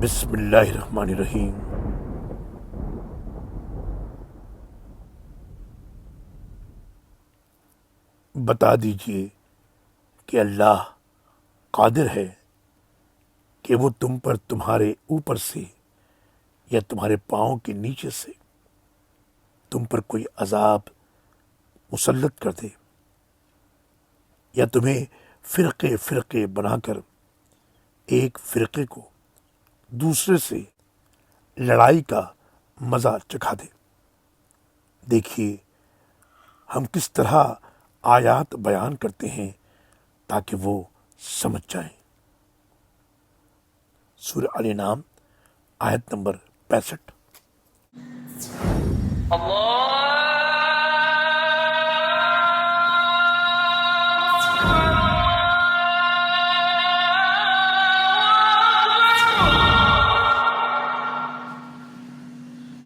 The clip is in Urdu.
بسم اللہ الرحمن الرحیم۔ بتا دیجئے کہ اللہ قادر ہے کہ وہ تم پر تمہارے اوپر سے یا تمہارے پاؤں کے نیچے سے تم پر کوئی عذاب مسلط کر دے، یا تمہیں فرقے فرقے بنا کر ایک فرقے کو دوسرے سے لڑائی کا مزہ چکھا دے۔ دیکھیے ہم کس طرح آیات بیان کرتے ہیں تاکہ وہ سمجھ جائیں۔ سورہ الانعام آیت نمبر 65۔ اللہ